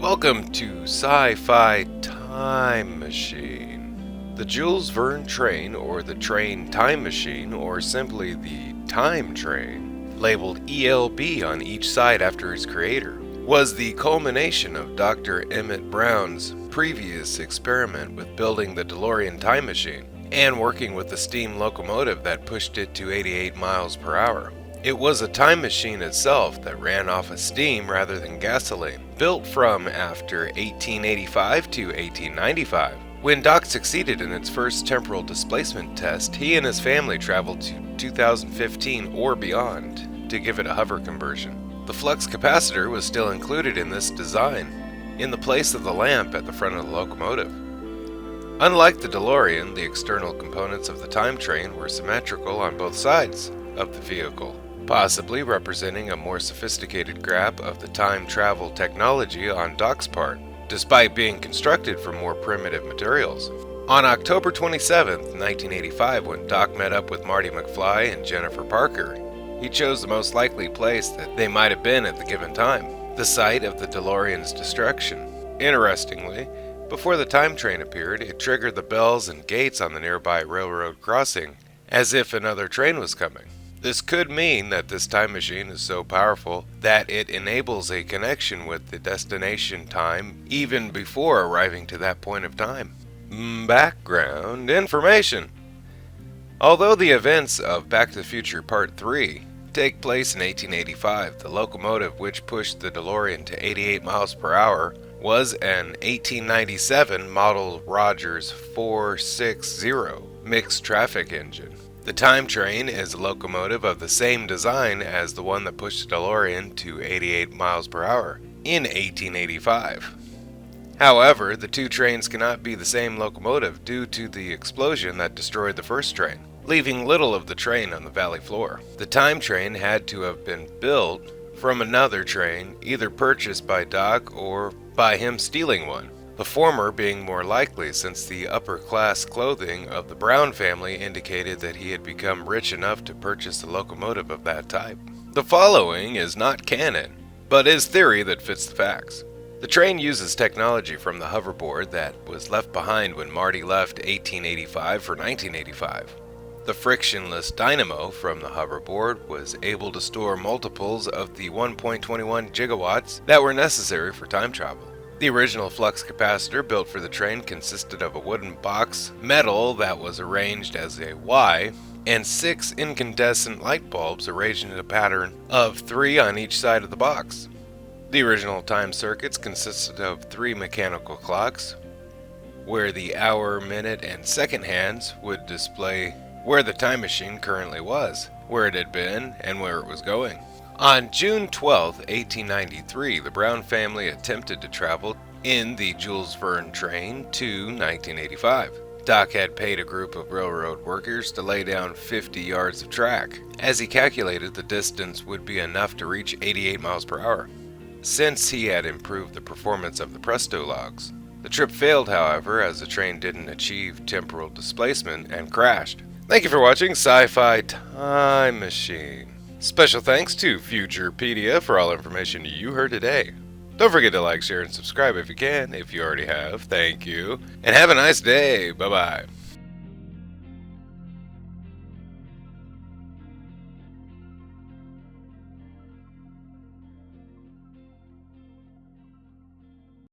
Welcome to Sci-Fi Time Machine. The Jules Verne train, or the train time machine, or simply the time train, labeled ELB on each side after its creator, was the culmination of Dr. Emmett Brown's previous experiment with building the DeLorean time machine and working with the steam locomotive that pushed it to 88 miles per hour. It was a time machine itself that ran off of steam rather than gasoline, built from after 1885 to 1895. When Doc succeeded in its first temporal displacement test, he and his family traveled to 2015 or beyond to give it a hover conversion. The flux capacitor was still included in this design, in the place of the lamp at the front of the locomotive. Unlike the DeLorean, the external components of the time train were symmetrical on both sides of the vehicle, possibly representing a more sophisticated grasp of the time travel technology on Doc's part, despite being constructed from more primitive materials. On October 27, 1985, when Doc met up with Marty McFly and Jennifer Parker, he chose the most likely place that they might have been at the given time, the site of the DeLorean's destruction. Interestingly, before the time train appeared, it triggered the bells and gates on the nearby railroad crossing, as if another train was coming. This could mean that this time machine is so powerful that it enables a connection with the destination time even before arriving to that point of time. Background information. Although the events of Back to the Future Part 3 take place in 1885, the locomotive which pushed the DeLorean to 88 miles per hour was an 1897 model Rogers 460 mixed traffic engine. The time train is a locomotive of the same design as the one that pushed the DeLorean to 88 miles per hour in 1885. However, the two trains cannot be the same locomotive due to the explosion that destroyed the first train, leaving little of the train on the valley floor. The time train had to have been built from another train, either purchased by Doc or by him stealing one. The former being more likely, since the upper-class clothing of the Brown family indicated that he had become rich enough to purchase a locomotive of that type. The following is not canon, but is theory that fits the facts. The train uses technology from the hoverboard that was left behind when Marty left 1885 for 1985. The frictionless dynamo from the hoverboard was able to store multiples of the 1.21 gigawatts that were necessary for time travel. The original flux capacitor built for the train consisted of a wooden box metal that was arranged as a Y and 6 incandescent light bulbs arranged in a pattern of 3 on each side of the box. The original time circuits consisted of 3 mechanical clocks, where the hour, minute, and second hands would display where the time machine currently was, where it had been, and where it was going. On June 12, 1893, the Brown family attempted to travel in the Jules Verne train to 1985. Doc had paid a group of railroad workers to lay down 50 yards of track, as he calculated the distance would be enough to reach 88 miles per hour, since he had improved the performance of the Presto logs. The trip failed, however, as the train didn't achieve temporal displacement and crashed. Thank you for watching Sci-Fi Time Machine. Special thanks to Futurepedia for all information you heard today. Don't forget to like, share, and subscribe if you can. If you already have, thank you. And have a nice day. Bye-bye.